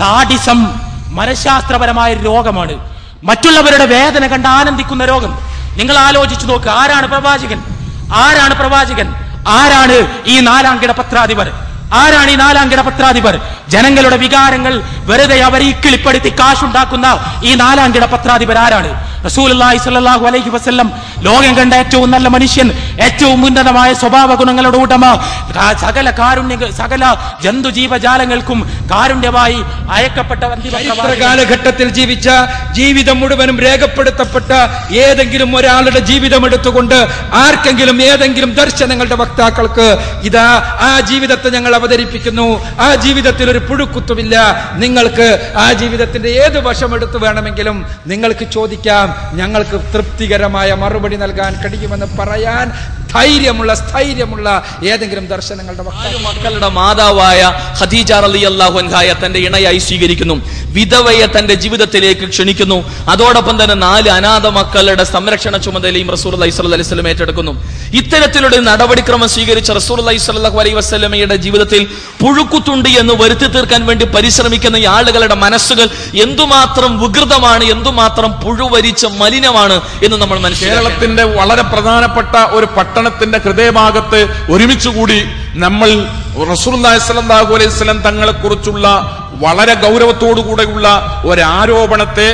Sadism മനഃശാസ്ത്രപരമായ രോഗമാണ്. മറ്റുള്ളവരുടെ വേദന കണ്ട് ആനന്ദിക്കുന്ന രോഗം. നിങ്ങൾ ആലോചിച്ചു നോക്ക്, ആരാണ് പ്രവാചകൻ? ആരാണ് പ്രവാചകൻ? ആരാണ് ഈ നാലാംകിട പത്രാധിപർ? ആരാണ് ഈ നാലാംകിട പത്രാധിപർ? ജനങ്ങളുടെ വികാരങ്ങൾ വെറുതെ അവരെ ഇക്കിളിപ്പെടുത്തി കാശുണ്ടാക്കുന്ന ഈ നാലാംകിട പത്രാധിപർ ആരാണ്? റസൂലുള്ളാഹി സ്വല്ലല്ലാഹു അലൈഹി വസല്ലം ലോകം കണ്ട ഏറ്റവും നല്ല മനുഷ്യൻ, ഏറ്റവും ഉന്നതമായ സ്വഭാവ ഗുണങ്ങളുടെ ഉടമ, സകല ജന്തു ജീവജാലങ്ങൾക്കും കാരുണ്യമായി അയക്കപ്പെട്ട കാലഘട്ടത്തിൽ ജീവിച്ച, ജീവിതം മുഴുവനും രേഖപ്പെടുത്തപ്പെട്ട ഏതെങ്കിലും ഒരാളുടെ ജീവിതം എടുത്തുകൊണ്ട് ആർക്കെങ്കിലും ഏതെങ്കിലും ദർശനങ്ങളുടെ വക്താക്കൾക്ക് ഇതാ ആ ജീവിതത്തെ ഞങ്ങൾ അവതരിപ്പിക്കുന്നു, ആ ജീവിതത്തിൽ ഒരു പുഴുക്കുത്തുമില്ല, നിങ്ങൾക്ക് ആ ജീവിതത്തിന്റെ ഏത് വശം എടുത്തു വേണമെങ്കിലും നിങ്ങൾക്ക് ചോദിക്കാം, ഞങ്ങൾക്ക് തൃപ്തികരമായ മറുപടി നൽകാൻ കഴിയുമെന്ന് പറയാൻ സ്ഥൈര്യമുള്ള ഏതെങ്കിലും ദർശനങ്ങളുടെ മക്കളുടെ മാതാവായ ഖദീജ റളിയല്ലാഹു അൻഹയെ തന്റെ ഇണയായി സ്വീകരിക്കുന്നു. വിധവയെ തന്റെ ജീവിതത്തിലേക്ക് ക്ഷണിക്കുന്നു. അതോടൊപ്പം തന്നെ 4 അനാഥ മക്കളുടെ സംരക്ഷണ ചുമതലയും റസൂലുള്ളാഹി സ്വല്ലല്ലാഹു അലൈഹി വസല്ലം ഏറ്റെടുക്കുന്നു. ഇത്തരത്തിലുള്ള നടപടിക്രമം സ്വീകരിച്ച റസൂലുള്ളാഹി സ്വല്ലല്ലാഹു അലൈഹി വസല്ലമയുടെ ജീവിതത്തിൽ പുഴുക്കുത്തുണ്ട് എന്ന് വരുത്തി തീർക്കാൻ വേണ്ടി പരിശ്രമിക്കുന്ന ഈ ആളുകളുടെ മനസ്സുകൾ എന്തുമാത്രം വികൃതമാണ്, എന്തുമാത്രം പുഴുവരിച്ച മലിനമാണ് എന്ന് നമ്മൾ മനസ്സിലാക്കണം. കേരളത്തിന്റെ വളരെ പ്രധാനപ്പെട്ട ഒരു പട്ടണത്തിന്റെ ഹൃദയഭാഗത്ത് ഒരുമിച്ചുകൂടി നമ്മൾ റസൂലുള്ളാഹി സ്വല്ലല്ലാഹു അലൈഹി വസല്ലം തങ്ങളെ കുറിച്ചുള്ള വളരെ ഗൗരവത്തോടുകൂടെയുള്ള ഒരാരോപണത്തെ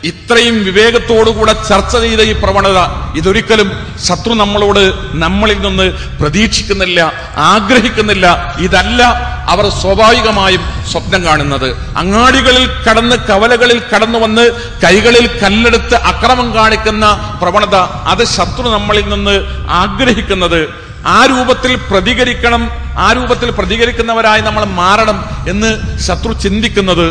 ഇത്രയും വിവേകത്തോടുകൂടെ ചർച്ച ചെയ്ത ഈ പ്രവണത ഇതൊരിക്കലും ശത്രു നമ്മളിൽ നിന്ന് പ്രതീക്ഷിക്കുന്നില്ല, ആഗ്രഹിക്കുന്നില്ല. ഇതല്ല അവർ സ്വാഭാവികമായും സ്വപ്നം കാണുന്നത്. അങ്ങാടികളിൽ കടന്ന്, കവലകളിൽ കടന്നു വന്ന് കൈകളിൽ കല്ലെടുത്ത് അക്രമം കാണിക്കുന്ന പ്രവണത, അത് ശത്രു നമ്മളിൽ നിന്ന് ആഗ്രഹിക്കുന്നത്. ആ രൂപത്തിൽ പ്രതികരിക്കണം, ആ രൂപത്തിൽ പ്രതികരിക്കുന്നവരായി നമ്മൾ മാറണം എന്ന് ശത്രു ചിന്തിക്കുന്നത്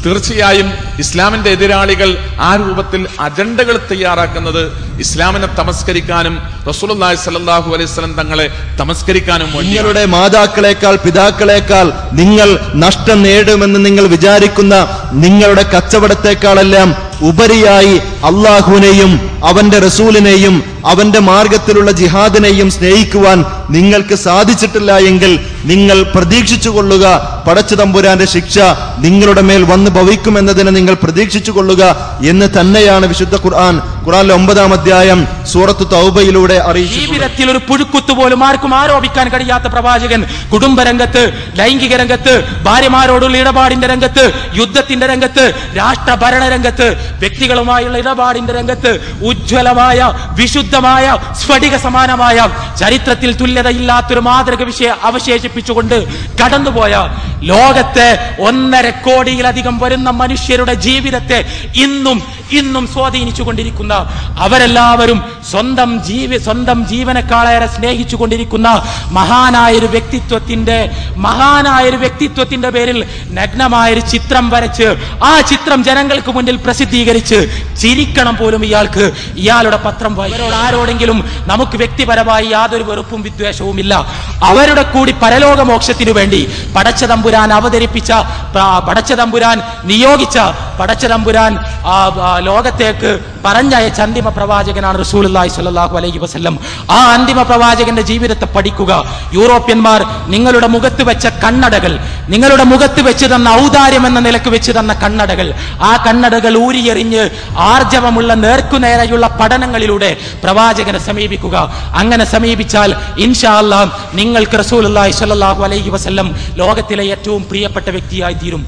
തീർച്ചയായും ഇസ്ലാമിന്റെ എതിരാളികൾ ആ രൂപത്തിൽ അജണ്ടകൾ തയ്യാറാക്കുന്നത് ഇസ്ലാമിനെ തമസ്കരിക്കാനും റസൂലുള്ളാഹി സ്വല്ലല്ലാഹു അലൈഹി വസല്ലം തങ്ങളെ തമസ്കരിക്കാനും നിങ്ങളുടെ മാതാക്കളെക്കാൾ പിതാക്കളെക്കാൾ നിങ്ങൾ നഷ്ടം നേടുമെന്ന് നിങ്ങൾ വിചാരിക്കുന്ന നിങ്ങളുടെ കച്ചവടത്തെക്കാളെല്ലാം ഉപരിയായി അള്ളാഹുവിനെയും അവന്റെ റസൂലിനെയും അവന്റെ മാർഗത്തിലുള്ള ജിഹാദിനെയും സ്നേഹിക്കുവാൻ നിങ്ങൾക്ക് സാധിച്ചിട്ടില്ല എങ്കിൽ നിങ്ങൾ പ്രതീക്ഷിച്ചു കൊള്ളുക, പടച്ച തമ്പുരാന്റെ ശിക്ഷ നിങ്ങളുടെ മേൽ വന്നു ഭവിക്കുമെന്നതിനെ നിങ്ങൾ പ്രതീക്ഷിച്ചു കൊള്ളുക എന്ന് തന്നെയാണ് വിശുദ്ധ ഖുർആൻ 9-ാം അധ്യായം സൂറത്ത് തൗബയിലൂടെ അറിയിച്ചു. ജീവിതത്തിൽ ഒരു പുഴുക്കുത്ത് പോലും ആർക്കും ആരോപിക്കാൻ കഴിയാത്ത പ്രവാചകൻ കുടുംബരംഗത്ത്, ലൈംഗിക രംഗത്ത്, ഭാര്യമാരോടുള്ള ഇടപാടിന്റെ രംഗത്ത്, യുദ്ധത്തിന്റെ രംഗത്ത്, രാഷ്ട്രഭരണ രംഗത്ത്, വ്യക്തികളുമായുള്ള ഇടപാടിന്റെ രംഗത്ത് ഉജ്ജ്വലമായ, വിശുദ്ധമായ, സ്ഫടിക സമാനമായ, ചരിത്രത്തിൽ തുല്യതയില്ലാത്തൊരു മാതൃക അവശേഷിപ്പിച്ചുകൊണ്ട് കടന്നുപോയ ലോകത്തെ 1.5 കോടിയിലധികം വരുന്ന മനുഷ്യരുടെ ജീവിതത്തെ ഇന്നും സ്വാധീനിച്ചു കൊണ്ടിരിക്കുന്ന, അവരെല്ലാവരും സ്വന്തം ജീവനക്കാളേറെ സ്നേഹിച്ചു കൊണ്ടിരിക്കുന്ന മഹാനായൊരു വ്യക്തിത്വത്തിന്റെ പേരിൽ നഗ്നമായൊരു ചിത്രം വരച്ച് ആ ചിത്രം ജനങ്ങൾക്ക് മുന്നിൽ പ്രസിദ്ധീകരിച്ച് ചിരിക്കണം പോലും ഇയാളുടെ പത്രം വായിക്കുന്നവരോട് ആരോടെങ്കിലും നമുക്ക് വ്യക്തിപരമായി യാതൊരു വെറുപ്പും വിദ്വേഷവും ഇല്ല. അവരുടെ കൂടി പരലോകമോക്ഷത്തിനു വേണ്ടി പടച്ചതമ്പുരാൻ അവതരിപ്പിച്ച, പടച്ചതമ്പുരാൻ നിയോഗിച്ച, പടച്ചതമ്പുരാൻ ലോകത്തേക്ക് പറഞ്ഞയച്ച അന്തിമ പ്രവാചകനാണ് റസൂലുള്ളാഹി സ്വല്ലല്ലാഹു അലൈഹി വസല്ലം. ആ അന്തിമ പ്രവാചകന്റെ ജീവിതത്തെ പഠിക്കുക. യൂറോപ്യന്മാർ നിങ്ങളുടെ മുഖത്ത് വെച്ച കണ്ണടകൾ, നിങ്ങളുടെ മുഖത്ത് വെച്ച് തന്ന ഔദാര്യം എന്ന നിലക്ക് വെച്ച് തന്ന കണ്ണടകൾ, ആ കണ്ണടകൾ ഊരിയെറിഞ്ഞ് ആർജവമുള്ള നേർക്കുനേരെയുള്ള പഠനങ്ങളിലൂടെ പ്രവാചകനെ സമീപിക്കുക. അങ്ങനെ സമീപിച്ചാൽ ഇൻഷാ അല്ലാഹ് നിങ്ങൾക്ക് റസൂലുള്ളാഹി സ്വല്ലല്ലാഹു അലൈഹി വസല്ലം ലോകത്തിലെ ഏറ്റവും പ്രിയപ്പെട്ട വ്യക്തിയായി തീരും.